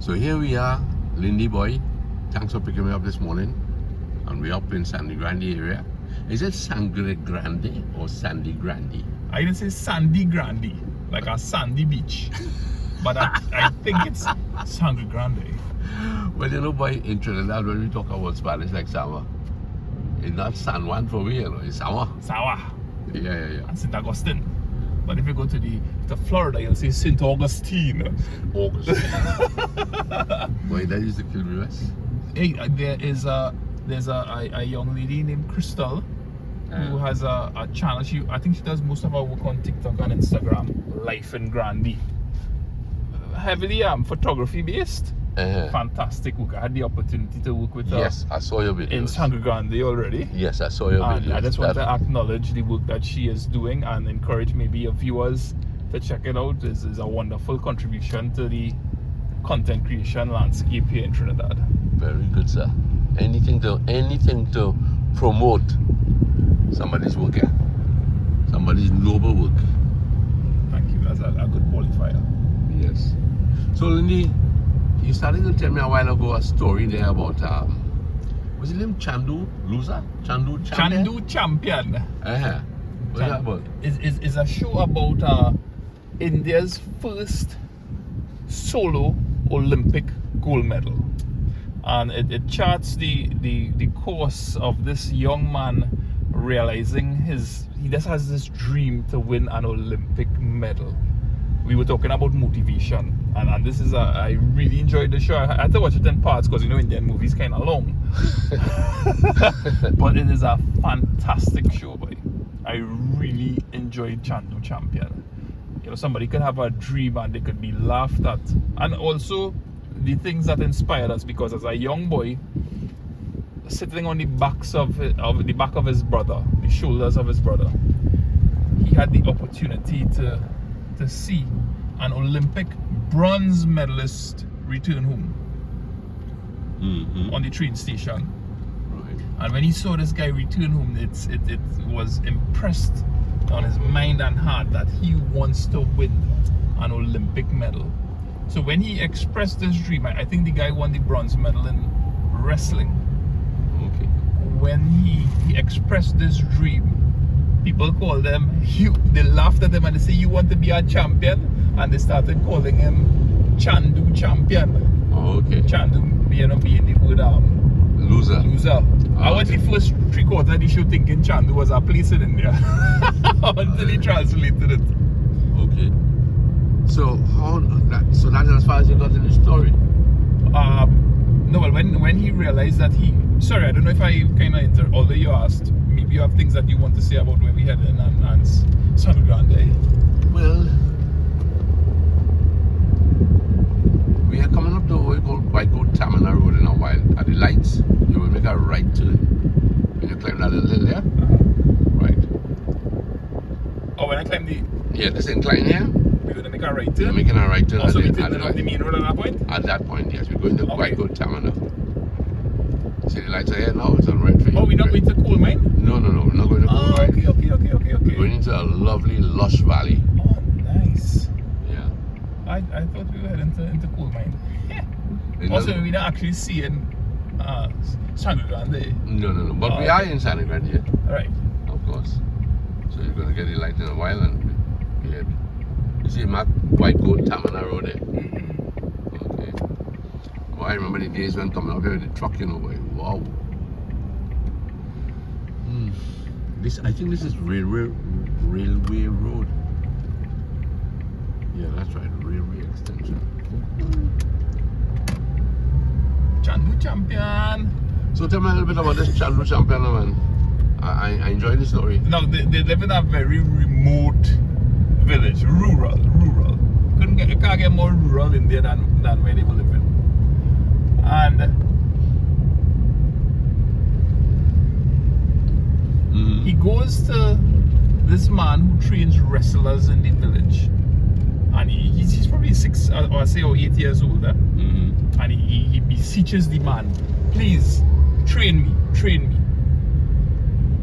So here we are, Lindy boy. Thanks for picking me up this morning. And we're up in Sandy Grande area. Is it Sangre Grande or Sandy Grande? I didn't say Sandy Grande, like a sandy beach. But I think it's Sangre Grande. Well, you know, boy, in Trinidad, when we talk about Spanish like Sama, it's not San Juan for me, you know, it's Sama. Sawa. Yeah. And St. Augustine. But if you go to Florida, you'll see St. Augustine. August. Boy, that used to kill me, right? Hey, there's a young lady named Crystal who has a channel. I think she does most of her work on TikTok and Instagram. Life in Grande. Heavily photography based. Fantastic work. I had the opportunity to work with her. Yes, I saw your videos. In Sangre Grande already. Yes, I saw your videos. I just want to acknowledge the work that she is doing and encourage maybe your viewers to check it out. This is a wonderful contribution to the content creation landscape here in Trinidad. Very good, sir. Anything to promote somebody's work, yeah? Somebody's noble work. Thank you. That's a good qualifier. Yes. So, Lindy, you started to tell me a while ago a story there about what's his name? Chandu Champion? Chandu Champion. What's that about? Is a show about India's first solo Olympic gold medal. And it charts the course of this young man realizing he just has this dream to win an Olympic medal. We were talking about motivation, and this is I really enjoyed the show. I had to watch it in parts because Indian movies kind of long. But it is a fantastic show, boy. I really enjoyed Chandu Champion. You know, somebody could have a dream and they could be laughed at, and also the things that inspired us, because as a young boy sitting on the back of his brother, the shoulders of his brother, he had the opportunity to see an Olympic bronze medalist return home on the train station. Right. And when he saw this guy return home, it was impressed on his mind and heart that he wants to win an Olympic medal. So when he expressed this dream, I think the guy won the bronze medal in wrestling. Okay. When he expressed this dream, people called them, they laughed at him and they say, "You want to be a champion?" And they started calling him Chandu Champion. Oh, okay. Chandu, being the word Loser. I was the first 3/4 of the show thinking Chandu was a place in India until he translated it. Okay. So that's as far as you got in the story. No, well, when he realized that sorry, I don't know if I kind of although you asked, maybe you have things that you want to say about where we headed and Sangre Grande. Well, we are coming up to what we call White Goat Tamina Road in a while. At the lights, you will make a right turn. When you climb that little hill there, right? Oh, when I climb this incline here, we're going to make a right turn? you're making a right turn. Also, at we the turn off the main road at that point? At that point, yes. We're going to Okay. White Goat Tamina. See the lights are here now? It's on red for you. Oh, we're not going to coal mine? No. We're not going to coal mine. Okay. We're going into a lovely, lush valley. Oh, nice. Yeah. I thought we were heading into coal mine. It Also, doesn't- we're not actually seeing Sangre Grande. No. But we are in Sandy Grande here, Right. of course. So you're going to get the light in a while and be happy. You see Mark White Goat Tamina Road there? Okay. Well, I remember the days when coming up here with the truck, you know, boy. Wow. I think this is Railway Road. Yeah, that's right, Railway Extension. Chandu Champion. So tell me a little bit about this Chandu Champion, man. I enjoyed the story. No, they live in a very remote village, rural. You can't get more rural in there than where they were living. And he goes to this man who trains wrestlers in the village, and he's probably 6 or 8 years older. And he beseeches the man, "Please train me."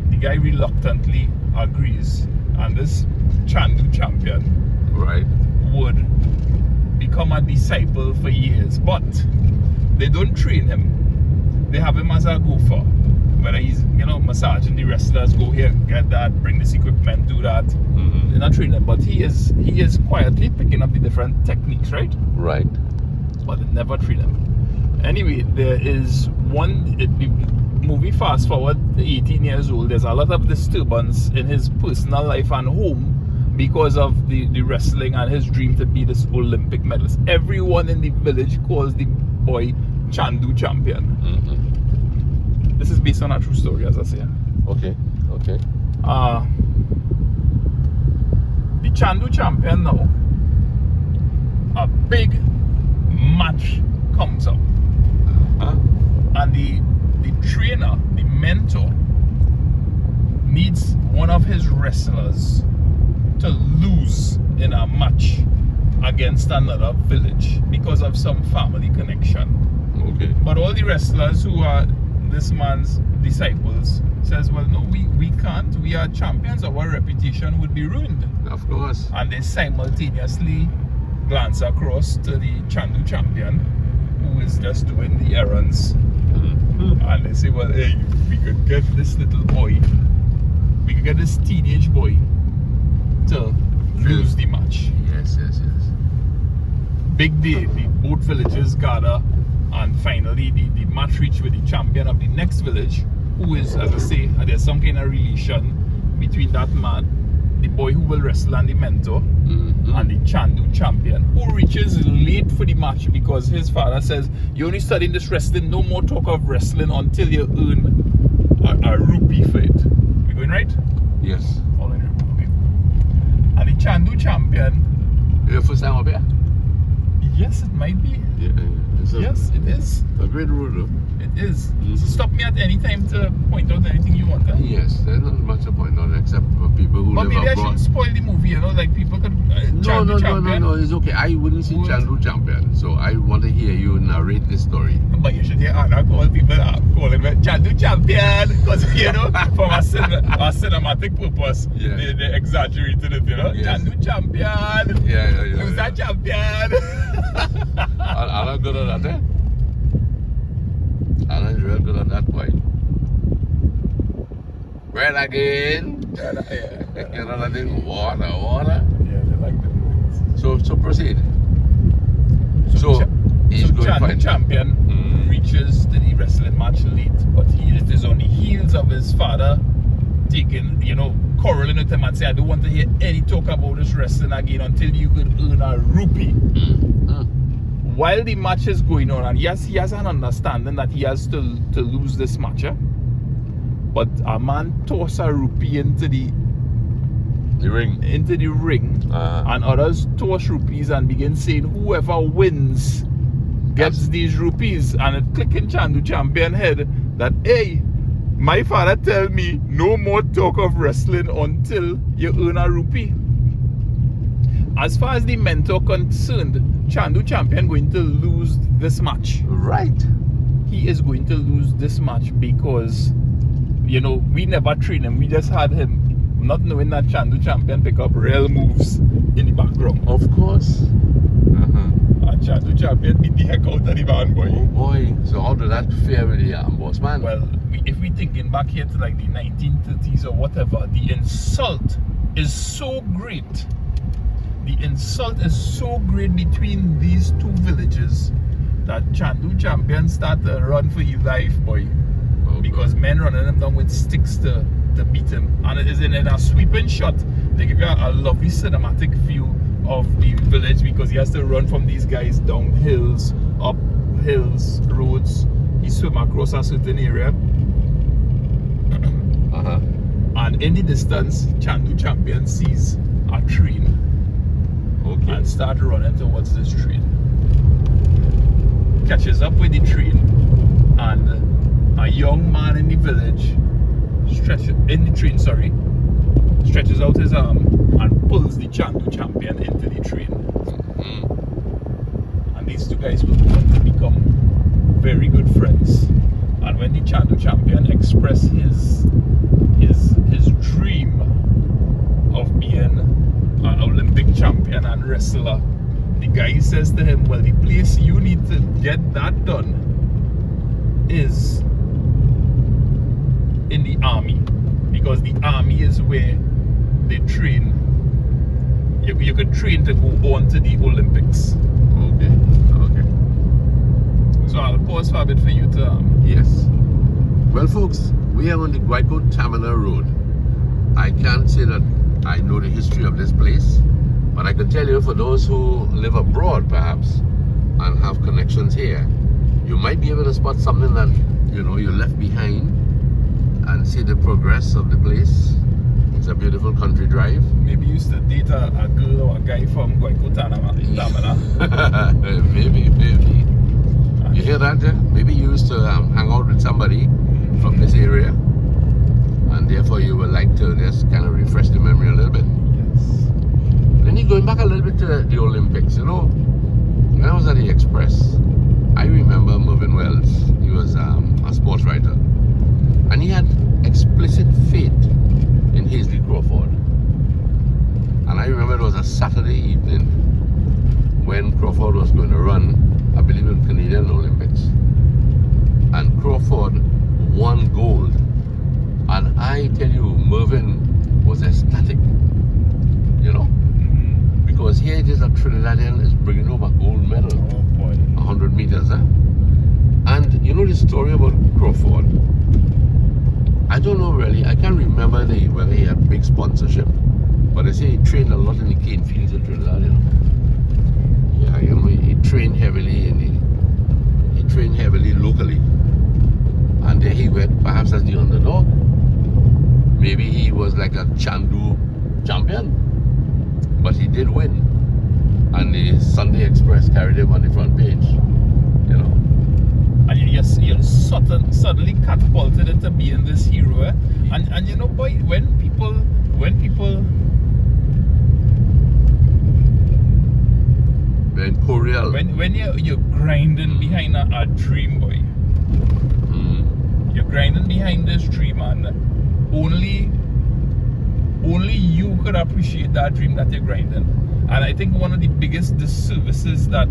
The guy reluctantly agrees, and this Chandu Champion Right. would become a disciple for years, but they don't train him. They have him as a gopher. Whether he's, massaging the wrestlers, go here, get that, bring this equipment, do that. Mm-hmm. They're not training him, but he is quietly picking up the different techniques, right? Right. But they never train him. Anyway, there is the movie fast forward 18 years old. There's a lot of disturbance in his personal life and home because of the wrestling and his dream to be this Olympic medalist. Everyone in the village calls the boy Chandu Champion. Mm-hmm. This is based on a true story, as I say. Okay. The Chandu Champion now, a big match comes up. Huh? And the trainer, the mentor, needs one of his wrestlers to lose in a match against another village because of some family connection. Okay. But all the wrestlers who are this man's disciples says, well, no, we can't. We are champions. Our reputation would be ruined. Of course. And they simultaneously glance across to the Chandu Champion, who is just doing the errands. Mm-hmm. And they say, well, hey, we could get this little boy, we could get this teenage boy to lose the match. Yes. Big day, both villages gather, and finally the match reach with the champion of the next village, who is, as I say, there's some kind of relation between that man, the boy who will wrestle, and the mentor, and the Chandu Champion, who reaches late for the match because his father says, you're only studying this wrestling, no more talk of wrestling until you earn a rupee for it. We going right? Yes. All in rupee, okay. And the Chandu Champion, Your first time up here? yes, it might be. Yeah. Yes, it is. A great road, though. It is. So stop me at any time to point out anything you want. Huh? Yes, there's not much to point out except for people who But live maybe I abroad. shouldn't spoil the movie, like people could. Chandu Champion. No, it's okay. I wouldn't see Would- Chandu Champion, so I want to hear you narrate this story. But you should hear Anna call people call him Chandu Champion because from a cinematic purpose, Yeah. they exaggerated it. Yes. Chandu Champion. Yeah. Who's that champion? Anna good at that, eh? Anna's real good at that point. Red again. Yeah. You know that thing? Water. Yeah, they like them things. So proceed. So he's going to Chandu find Champion reaches to the wrestling match late, but it is on the heels of his father taking, quarreling with him and say, I don't want to hear any talk about this wrestling again until you could earn a rupee. While the match is going on, and yes, he has an understanding that he has to lose this match, but a man toss a rupee into the ring. And others toss rupees and begin saying whoever wins gets these rupees, and it click in Chandu Champion head that, hey, my father tell me no more talk of wrestling until you earn a rupee. As far as the mentor concerned, Chandu Champion going to lose this match. Right. He is going to lose this match because, we never trained him. We just had him, not knowing that Chandu Champion pick up real moves in the background. Of course. And Chandu Champion beat the heck out of the man, boy. Oh boy. So how did that fare with the boss man? Well, if we thinking back here to like the 1930s or whatever, the insult is so great. The insult is so great between these two villages that Chandu Champion start to run for his life, boy. Because men running him down with sticks to beat him. And it is in a sweeping shot. They give you a lovely cinematic view of the village because he has to run from these guys down hills, up hills, roads. He swim across a certain area. And in the distance, Chandu Champion sees a train. Okay. And start running towards this train. Catches up with the train, and a young man in the village stretches out his arm and pulls the Chandu Champion into the train. And these two guys will become very good friends. And when the Chandu Champion expressed his dream of being an Olympic champion and wrestler, the guy says to him, well, the place you need to get that done is in the army, because the army is where they train. You could train to go on to the Olympics. Okay. So I'll pause for a bit for you to Yes. Well, folks, we are on the Guayco Tamana Road. I can't say that I know the history of this place, but I can tell you, for those who live abroad perhaps and have connections here, you might be able to spot something that you left behind and see the progress of the place. It's a beautiful country drive. maybe used to date a girl or a guy from Guayco Tamana. Maybe. You hear that? Maybe you used to hang out with somebody from this area, and therefore you would like to just kind of refresh the memory a little bit. Yes. Then you're going back a little bit to the Olympics. When I was at the Express, I remember Mervyn Wells. He was a sports writer, and he had explicit faith in Hazley Crawford. And I remember it was a Saturday evening when Crawford was going to run, I believe, in Canadian Olympics, and Crawford won gold. And I tell you, Mervyn was ecstatic, because here it is, a Trinidadian is bringing home a gold medal. Oh boy. 100 meters, huh? And the story about Crawford, I don't know really, I can't remember whether he had big sponsorship, but they say he trained a lot in the cane fields in Trinidad, Yeah, he trained heavily, and he trained heavily locally. And there he went, perhaps as the underdog. Maybe he was like a Chandu Champion, but he did win. And the Sunday Express carried him on the front page, And you're suddenly catapulted into being this hero, eh? And boy, when people in Korea, when you're grinding behind a dream, boy. You're grinding behind this dream, and only you could appreciate that dream that you're grinding. And I think one of the biggest disservices that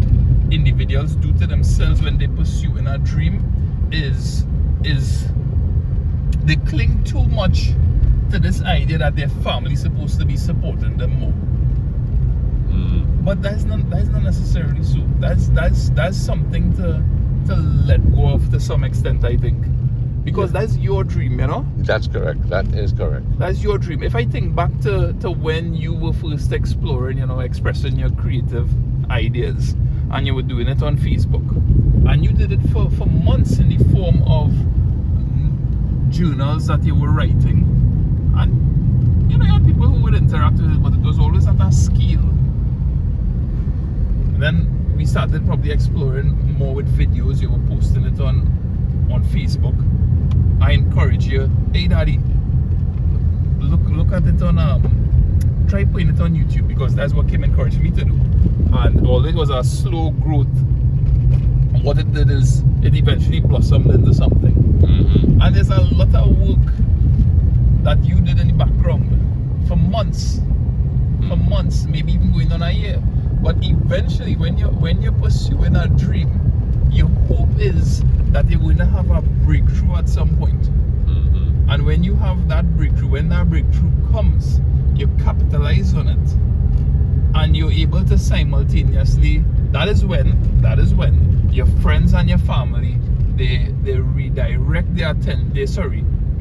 individuals do to themselves when they pursue in a dream is they cling too much to this idea that their family's supposed to be supporting them more. But that's not necessarily so. That's something to let go of to some extent, I think. Because that's your dream, That's correct. That is correct. That's your dream. If I think back to when you were first exploring, expressing your creative ideas, and you were doing it on Facebook, and you did it for months in the form of journals that you were writing, and you had people who would interact with it, but it was always at a scale. Then we started probably exploring more with videos. You were posting it on Facebook. I encourage you, hey daddy, look at it on try putting it on YouTube, because that's what Kim encouraged me to do. And although it was a slow growth, what it did is it eventually blossomed into something. And there's a lot of work that you did in the background for months, maybe even going on a year. But eventually, when you're pursuing a dream, your hope is that you're going to have a breakthrough at some point. And when you have that breakthrough, when that breakthrough comes, you capitalize on it, and you're able to simultaneously, that is when your friends and your family, they redirect their attention,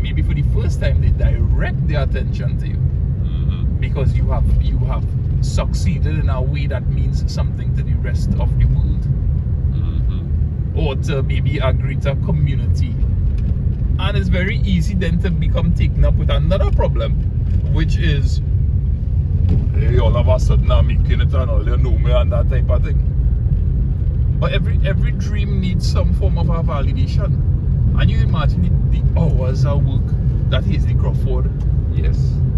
maybe for the first time they direct their attention to you, because you have succeeded in a way that means something to the rest of the world, or to maybe a greater community. And it's very easy then to become taken up with another problem, which is, hey, all of a sudden I'm making it and all you know me and that type of thing. But every dream needs some form of a validation. And you imagine the hours of work that Hazley Crawford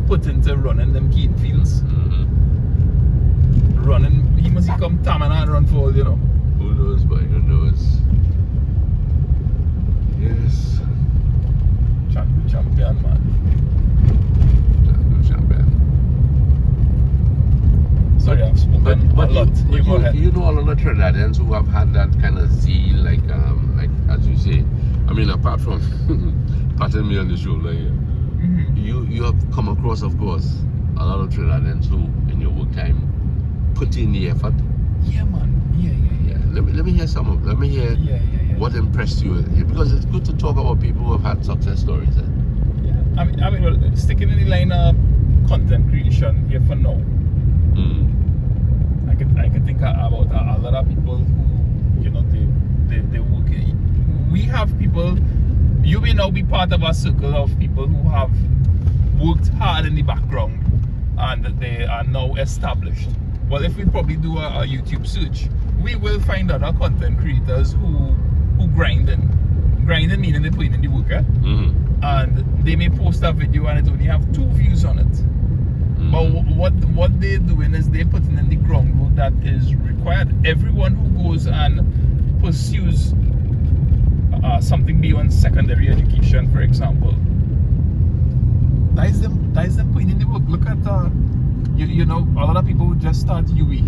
put into running them cane fields. He must come Tamana and run for all, Who knows, boy, who knows? Yes. Chandu Champion, man. Chandu Champion. Sorry, I've spoken a lot. You apart from patting me on the shoulder here, you have come across, of course, a lot of Trinidadians who, in your work time, put in the effort. Yeah, man. Yeah. Let me hear some of. Let me hear what impressed you, because it's good to talk about people who have had success stories. Yeah. I mean, well, sticking in the line of content creation here for now. I could think about a lot of people who, you know, they work. We have people. You may now be part of a circle of people who have worked hard in the background and they are now established. Well, if we probably do a YouTube search, we will find other content creators who grinding meaning they put in the work, and they may post a video and it only have 2 views on it. But what they're doing is they're putting in the groundwork that is required. Everyone who goes and pursues something beyond secondary education, for example, that is them putting in the work. Look at you know, a lot of people who just start UE,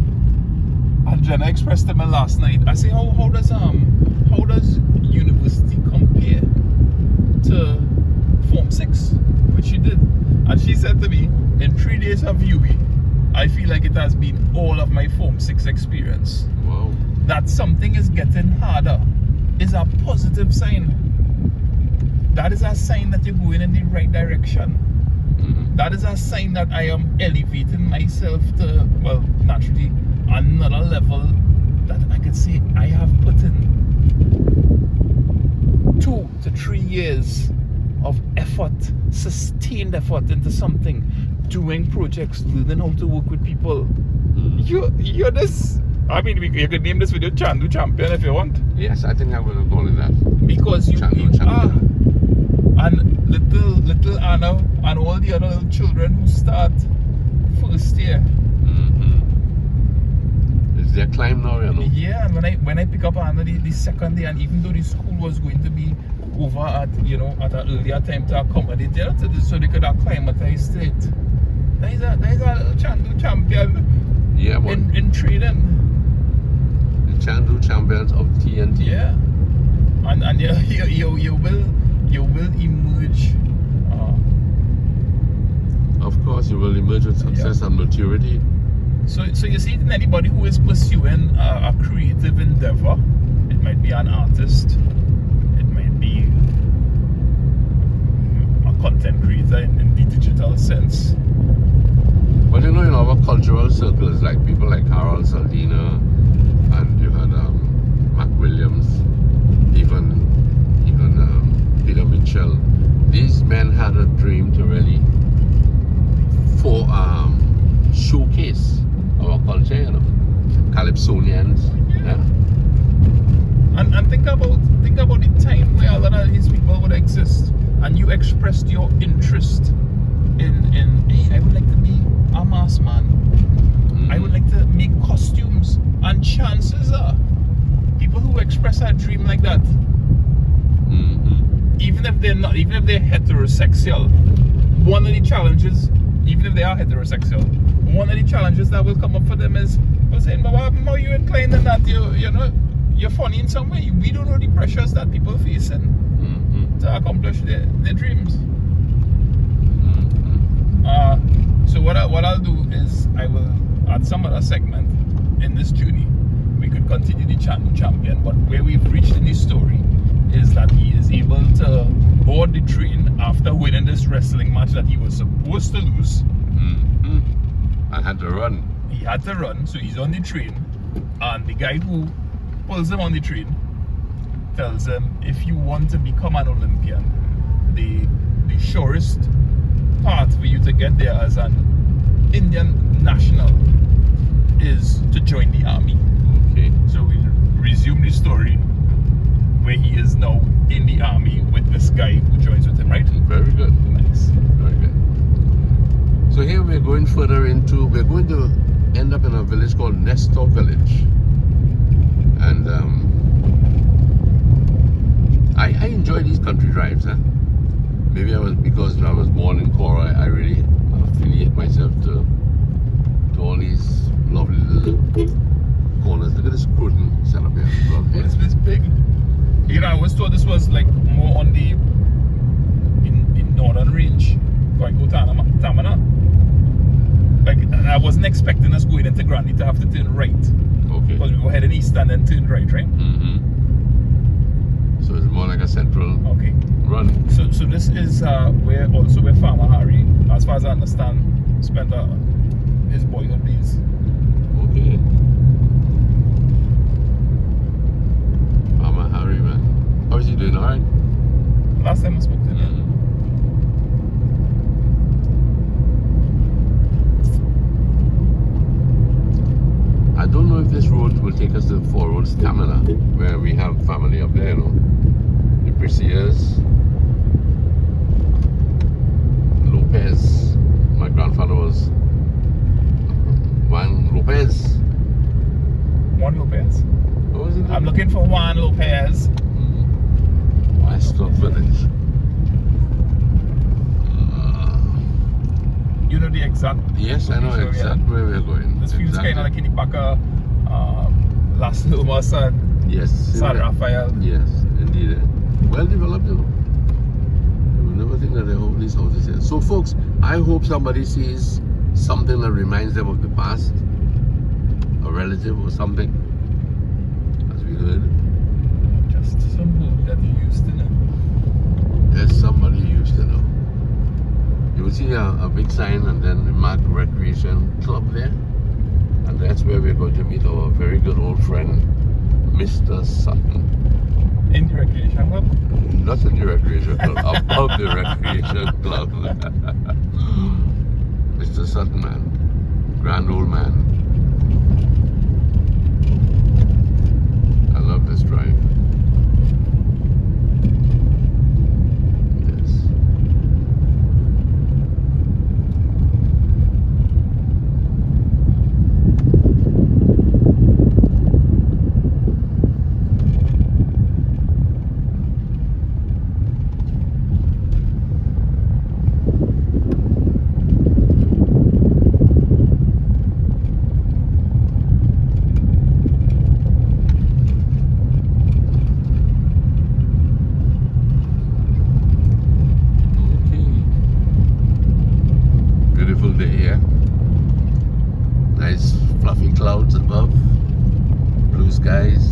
and Jenna expressed to me last night. I say, how does university compare to Form 6, which she did? And she said to me, in 3 days of UE, I feel like it has been all of my Form 6 experience. Wow. That something is getting harder is a positive sign. That is a sign that you're going in the right direction. That is a sign that I am elevating myself to, well, naturally, another level that I could say I have put in 2 to 3 years of effort, sustained effort into something, doing projects, learning how to work with people. You're this. I mean, you could name this video Chandu Champion if you want. Yes, I think I'm going to call it that. Because you Chandu are. Champion. And little Anna and all the other little children who start first year. It's their climb now, you know. Yeah, and when I pick up Anna the second day, and even though the school was going to be over at, you know, at an earlier time to accommodate them, so they could acclimatize to it. That is a little Chandu Champion. Yeah, man. In training. The Chandu Champions of TNT. Yeah. And you will emerge. Of course, you will emerge with success and maturity. So you see, in anybody who is pursuing a creative endeavor, it might be an artist, it might be a content creator in the digital sense. But you know, in our cultural circles, like people like Harold Saldina, and you had Mac Williams, even Peter Mitchell. These men had a dream to really showcase our culture, you know, Calypsonians. Yeah. And think about the time where a lot of these people would exist, and you expressed your interest in hey, I would like to be a mask man. I would like to make costumes, and chances are people who express a dream like that, even if they're heterosexual, one of the challenges, even if they are heterosexual, one of the challenges that will come up for them is people saying, but how are you inclined in that? You know, you're funny in some way. We don't know the pressures that people facing to accomplish their dreams. So what I'll do is I will, at some other segment in this journey, we could continue the Chandu Champion, but where we've reached in this story is that he is able to board the train after winning this wrestling match that he was supposed to lose. I had to run. He had to run, so he's on the train, and the guy who pulls him on the train tells him, if you want to become an Olympian, the surest path for you to get there as an Indian national is to join the army. Okay. So we'll resume the story where he is now in the army with this guy who joins with him, right? Very good. Nice. Very good. So here we're going to end up in a village called Nestor Village. And I enjoy these country drives. Maybe because I was born in Cora, I really affiliate myself to all these lovely little corners. Look at this curtain set up here. It's this big. You know, always thought this was like more on the in northern range, going to Tamana. Like I wasn't expecting us going into Grande to have to turn right. Okay. Because we were heading east and then turned right? Mm-hmm. So it's more like a central Okay. run. So this is where Farmer Harry, as far as I understand, spent his boyhood days. Okay. Farmer Harry, man. How is he doing? Alright? Last time I spoke to him. I don't know if this road will take us to Four Roads Tamana, where we have family up there, you know. The Precias, Lopez. My grandfather was Juan Lopez. Juan Lopez? What was it? I'm looking for Juan Lopez. Westlock Village. You know the exact. Yes, I know exactly where we're going. This feels kind of like in the back of Las Lomas and yes, San Rafael. Yes, indeed. Well developed, you know. You would never think that they have these houses here. So, folks, I hope somebody sees something that reminds them of the past, a relative or something, as we heard. Just some boat that you used to know. Yes, somebody used to know. You will see a big sign and then the Mark Recreation Club there. And that's where we're going to meet our very good old friend, Mr. Sutton. In the recreation club? Not in the recreation club, above the recreation club. Mr. Sutton, man. Grand old man. I love this drive. Day here. Nice fluffy clouds above, blue skies.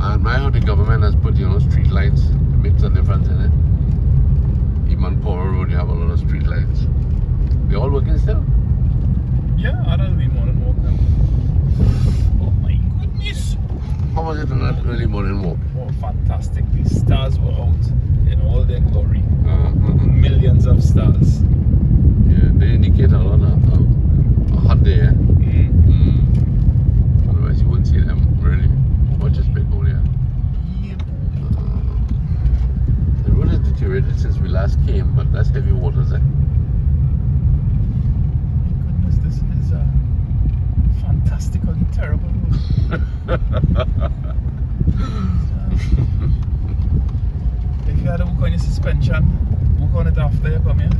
I admire how the government has put, you know, street lights. It makes a difference in it. Even on Poro Road, you have a lot of street lights. They're all working still? Yeah, I don't really want to walk. Oh my goodness! How was it on that early morning walk? Oh, fantastic. The stars were out in all their glory. Millions of stars. Yeah, they indicate a lot of a hot day. Eh? Otherwise, you wouldn't see them really. Much is big over there. Yep. The road has deteriorated since we last came, but that's heavy waters. Eh? Goodness, this is a fantastically terrible road. If you had to work on your suspension, work on it after you come here.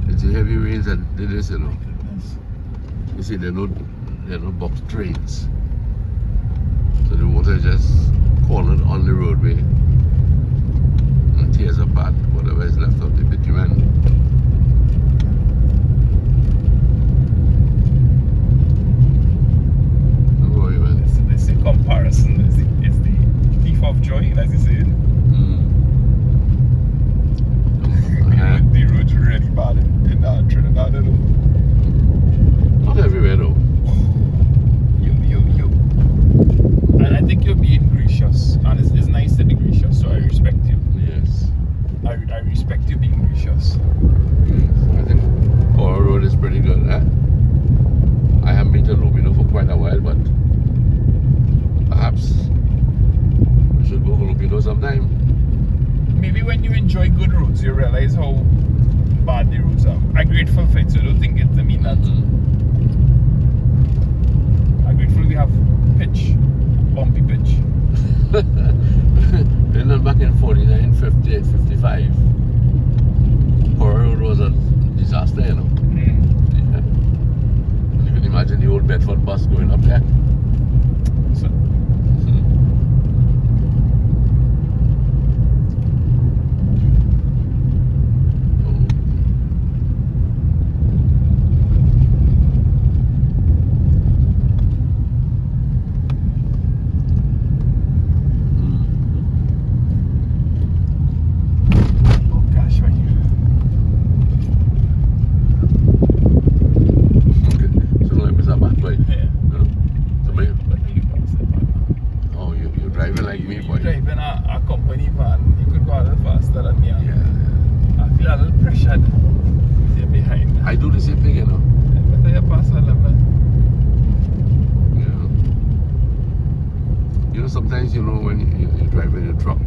It's the heavy rains that did this, you know. My goodness. You see, they're not box drains. So the water just cornered on the roadway and tears apart whatever is left of the bitumen. This comparison is the thief of joy, as you say. The road's really bad in Trinidad, you know. Not everywhere though. You. And I think you're being gracious, and it's nice to be gracious, so I respect you. Yes. I respect you being gracious. Yes. I think Poro Road is pretty good. Eh? I haven't been to Lobino for quite a while, but perhaps we should go to Lobino sometime. Maybe when you enjoy good roads, you realize how bad the roads are. I'm grateful for it, so I don't think it to mean that. I'm grateful we have pitch, bumpy pitch. Then back in 49, 50, 55, Poro Road was a disaster, you know. bad. They're behind. I do the same thing, you know. Better you pass on them. Yeah. You know, sometimes, you know, when you're driving a truck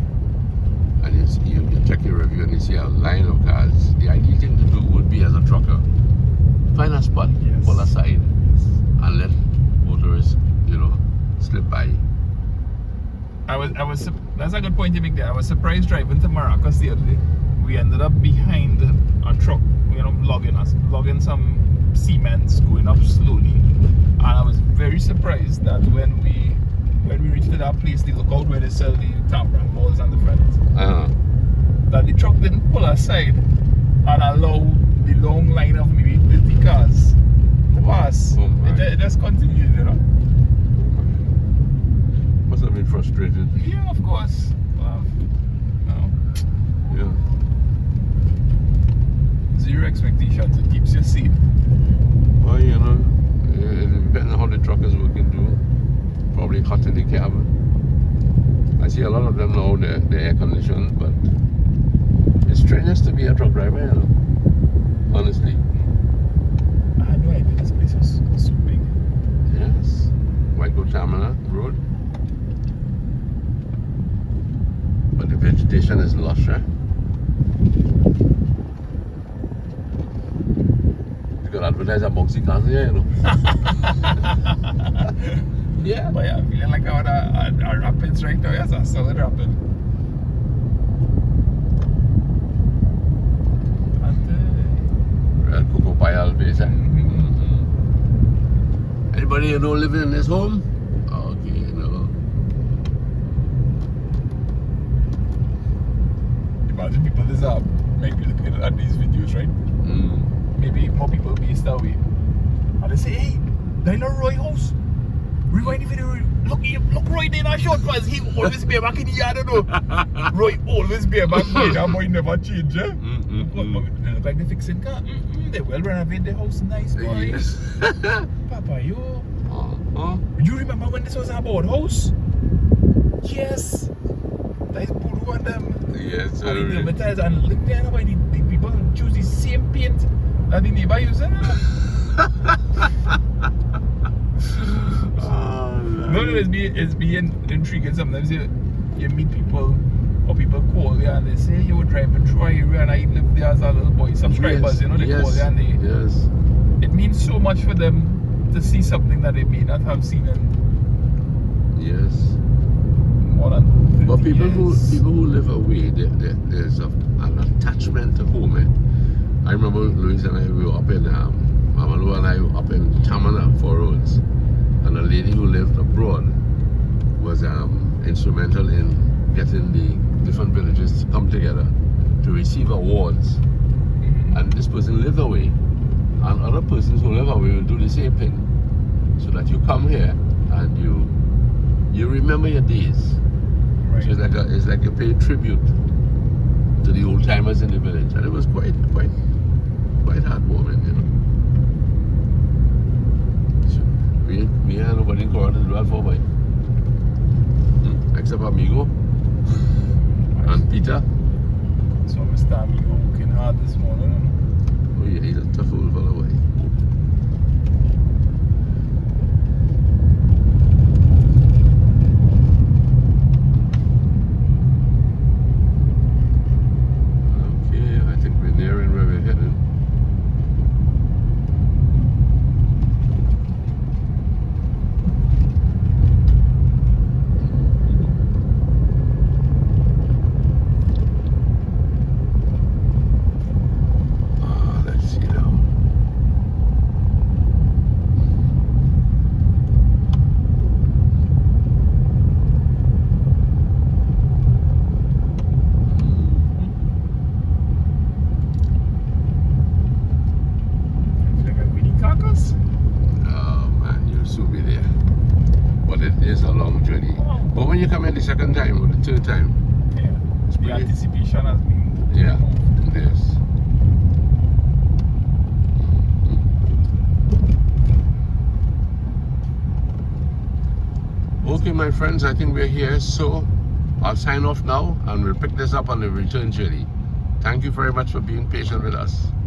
and you check your review and you see a line of cars, the ideal thing to do would be, as a trucker, find a spot, Yes. pull aside, and let motorists, you know, slip by. That's a good point you make there. I was surprised driving to Maracas the other day. We ended up behind a truck, you know, logging some cement, going up slowly. And I was very surprised that when we reached that place, the lookout where they sell the tamarind balls on the front, that the truck didn't pull aside and allow the long line of maybe 50 cars to pass. Oh my. It just continued, you know. Must have been frustrating. Yeah, of course. No. Yeah. Zero expectations. It keeps you safe. Well, you know, depending on how the truck is working too, probably hot in the cab. I see a lot of them now, they're air conditioned, but it's strenuous to be a truck driver, you know. Honestly. I had no idea this place was so big. Yes. Waiko Tamana Road. But the vegetation is lush, eh? You could advertise a boxy cars here, you know. Yeah. But yeah, I'm feeling like I'm at a rapids right now. Yes, a solid rapid. Real Coco Payal base, eh? Anybody you know living in this home? Okay, you know. Imagine people deserve make me looking at these videos, right? Maybe more people based that way. And they say, hey, that in a Roy house. Rewind the video. Look Roy in a short pass. He always be back in the yard, you know. Roy always be back there. That boy never change, eh? They look like they're fixing car. They well renovate the house, nice boy. Yes. Papa, yo. You remember when this was a board house? Yes. That is Buru and them. Yes, And the metals and look there why the people choose the same paint that the neighbor uses. No, it's being intriguing. Sometimes you meet people or people call you and they say you were driving through our area and I live there as a little boy. Subscribers, yes, you know, they yes, call you and they it means so much for them to see something that they may not have seen in more than 50 but people years. who live away, there's an attachment to home. Eh? I remember Louise and I, we were up in Mamalu and I were up in Tamana, 4 Roads, and a lady who lived abroad was instrumental in getting the different villages to come together to receive awards. And this person lived away, and other persons who live away will do the same thing, so that you come here and you remember your days. Right. So it's like you pay tribute to the old timers in the village, and it was quite heartwarming, you know. So we had nobody in Corona to do that for, boy. Except Amigo and Peter. So Mr. Amigo working hard this morning. Oh yeah, he's a tough old fellow, boy. Okay, I think we're nearing where we're heading. Let's see now. Like a weedy carcass. Oh man, you'll soon be there. But it is a long journey. But when you come in the second time or the third time, Yeah. The pretty- anticipation has been yeah, yes. Okay, my friends, I think we're here, so I'll sign off now and we'll pick this up on the return journey. thank you very much for being patient with us.